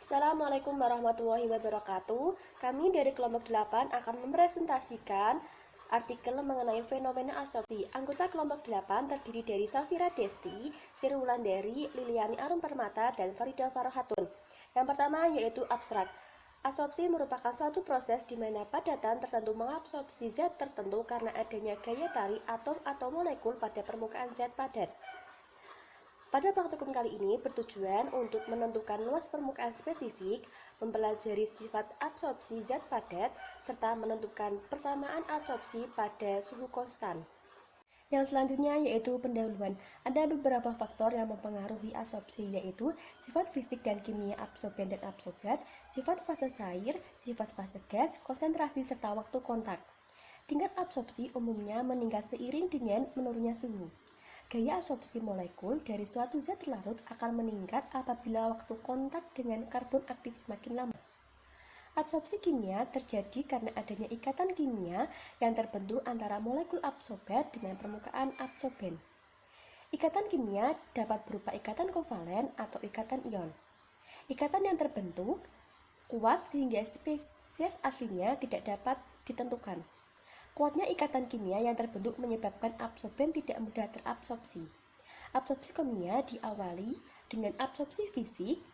Assalamualaikum warahmatullahi wabarakatuh. Kami dari kelompok 8 akan mempresentasikan artikel mengenai fenomena absorpsi. Anggota kelompok 8 terdiri dari Safira Desti, Sri Wulandari, Liliani Arum Permata, dan Farida Farhatun. Yang pertama yaitu abstrak. Absorpsi merupakan suatu proses di mana padatan tertentu mengabsorpsi zat tertentu karena adanya gaya tarik atom atau molekul pada permukaan zat padat. Pada praktikum kali ini bertujuan untuk menentukan luas permukaan spesifik, mempelajari sifat absorpsi zat padat, serta menentukan persamaan absorpsi pada suhu konstan. Yang selanjutnya yaitu pendahuluan. Ada beberapa faktor yang mempengaruhi absorpsi, yaitu sifat fisik dan kimia absorben dan absorbat, sifat fase cair, sifat fase gas, konsentrasi, serta waktu kontak. Tingkat absorpsi umumnya meningkat seiring dengan menurunnya suhu. Gaya absorpsi molekul dari suatu zat larut akan meningkat apabila waktu kontak dengan karbon aktif semakin lama. Absorpsi kimia terjadi karena adanya ikatan kimia yang terbentuk antara molekul absorbat dengan permukaan absorben. Ikatan kimia dapat berupa ikatan kovalen atau ikatan ion. Ikatan yang terbentuk kuat sehingga spesies aslinya tidak dapat ditentukan. Kuatnya ikatan kimia yang terbentuk menyebabkan absorben tidak mudah terabsorpsi. Absorpsi kimia diawali dengan absorpsi fisik,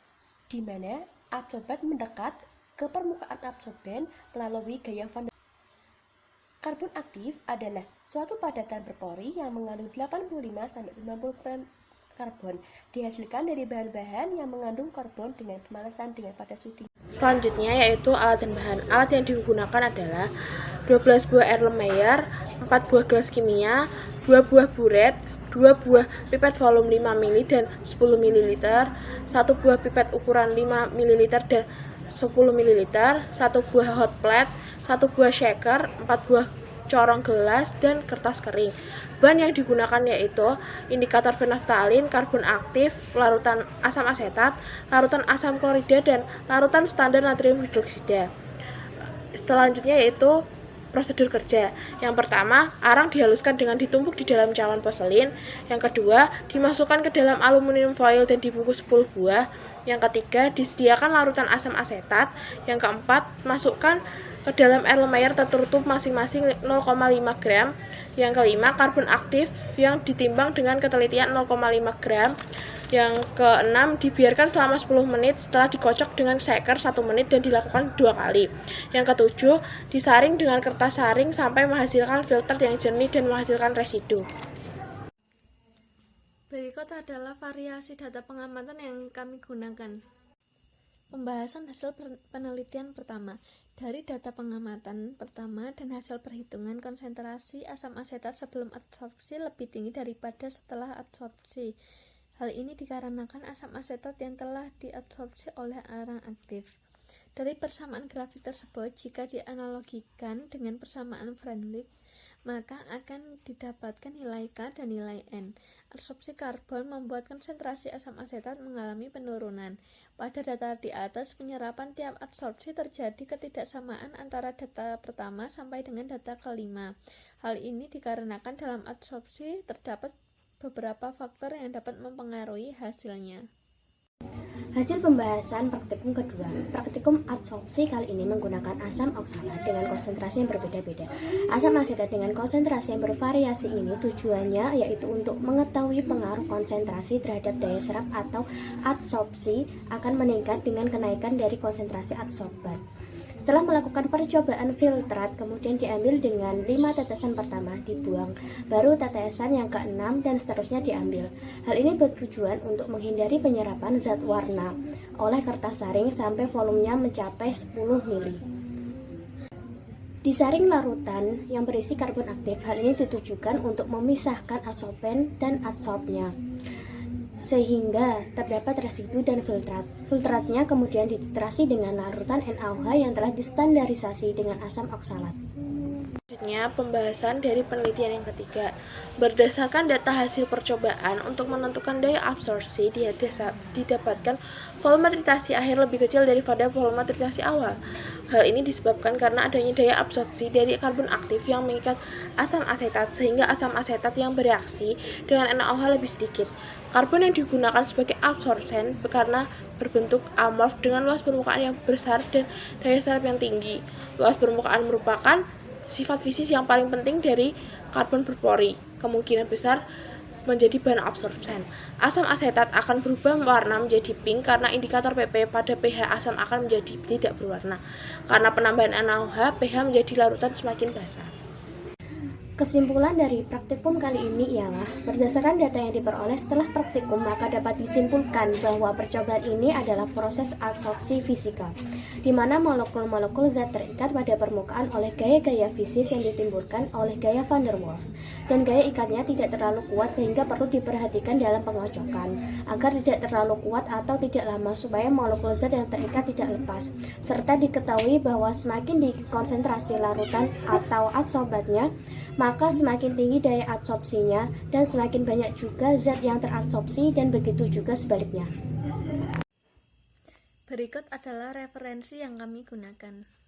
di mana absorbat mendekat ke permukaan absorben melalui gaya van der Waals. Karbon aktif adalah suatu padatan berpori yang mengandung 85-90% karbon, dihasilkan dari bahan-bahan yang mengandung karbon dengan pemanasan dengan pada suhu tinggi. Selanjutnya yaitu alat dan bahan. Alat yang digunakan adalah 12 buah Erlenmeyer, 4 buah gelas kimia, 2 buah buret, 2 buah pipet volume 5 ml dan 10 ml, 1 buah pipet ukuran 5 ml dan 10 ml, 1 buah hot plate, 1 buah shaker, 4 buah corong gelas, dan kertas kering. Bahan yang digunakan yaitu indikator fenaftalin, karbon aktif, larutan asam asetat, larutan asam klorida, dan larutan standar natrium hidroksida. Selanjutnya yaitu prosedur kerja. Yang pertama, arang dihaluskan dengan ditumpuk di dalam cawan poselin. Yang kedua, dimasukkan ke dalam aluminium foil dan dibungkus 10 buah. Yang ketiga, disediakan larutan asam asetat. Yang keempat, masukkan ke dalam Erlenmeyer tertutup masing-masing 0,5 gram. Yang kelima, karbon aktif yang ditimbang dengan ketelitian 0,5 gram. Yang keenam, dibiarkan selama 10 menit setelah dikocok dengan shaker 1 menit dan dilakukan 2 kali. Yang ketujuh, disaring dengan kertas saring sampai menghasilkan filter yang jernih dan menghasilkan residu. Berikut adalah variasi data pengamatan yang kami gunakan. Pembahasan hasil penelitian pertama. Dari data pengamatan pertama dan hasil perhitungan, konsentrasi asam asetat sebelum adsorpsi lebih tinggi daripada setelah adsorpsi. Hal ini dikarenakan asam asetat yang telah diadsorpsi oleh arang aktif. Dari persamaan grafik tersebut, jika dianalogikan dengan persamaan Freundlich, maka akan didapatkan nilai K dan nilai N. Adsorpsi karbon membuat konsentrasi asam asetat mengalami penurunan. Pada data di atas, penyerapan tiap adsorpsi terjadi ketidaksamaan antara data pertama sampai dengan data kelima. Hal ini dikarenakan dalam adsorpsi terdapat beberapa faktor yang dapat mempengaruhi hasilnya. Hasil pembahasan praktikum kedua. Praktikum adsorpsi kali ini menggunakan asam oksalat dengan konsentrasi yang berbeda-beda. Asam asetat dengan konsentrasi yang bervariasi ini tujuannya yaitu untuk mengetahui pengaruh konsentrasi terhadap daya serap atau adsorpsi akan meningkat dengan kenaikan dari konsentrasi adsorban. Setelah melakukan percobaan filtrat, kemudian diambil dengan 5 tetesan pertama, dibuang, baru tetesan yang ke-6 dan seterusnya diambil. Hal ini bertujuan untuk menghindari penyerapan zat warna oleh kertas saring sampai volumenya mencapai 10 ml. Disaring larutan yang berisi karbon aktif. Hal ini ditujukan untuk memisahkan adsorben dan adsorbnya, sehingga terdapat residu dan filtrat. Filtratnya kemudian dititrasi dengan larutan NaOH yang telah distandarisasi dengan asam oksalat. Selanjutnya, pembahasan dari penelitian yang ketiga. Berdasarkan data hasil percobaan untuk menentukan daya absorpsi didapatkan volume tritasi akhir lebih kecil daripada volume tritasi awal. Hal ini disebabkan karena adanya daya absorpsi dari karbon aktif yang mengikat asam asetat sehingga asam asetat yang bereaksi dengan NaOH lebih sedikit. Karbon yang digunakan sebagai absorpsen karena berbentuk amorf dengan luas permukaan yang besar dan daya serap yang tinggi. Luas permukaan merupakan sifat fisik yang paling penting dari karbon berpori. Kemungkinan besar menjadi bahan absorpsen. Asam asetat akan berubah warna menjadi pink karena indikator pH pada pH asam akan menjadi tidak berwarna. Karena penambahan NaOH, pH menjadi larutan semakin basah. Kesimpulan dari praktikum kali ini ialah, berdasarkan data yang diperoleh setelah praktikum, maka dapat disimpulkan bahwa percobaan ini adalah proses adsorpsi fisika, di mana molekul-molekul zat terikat pada permukaan oleh gaya-gaya fisis yang ditimbulkan oleh gaya van der Waals, dan gaya ikatnya tidak terlalu kuat sehingga perlu diperhatikan dalam pengocokan, agar tidak terlalu kuat atau tidak lama supaya molekul zat yang terikat tidak lepas, serta diketahui bahwa semakin dikonsentrasi larutan atau adsorbatnya, maka semakin tinggi daya adsorpsinya dan semakin banyak juga zat yang teradsorpsi dan begitu juga sebaliknya. Berikut adalah referensi yang kami gunakan.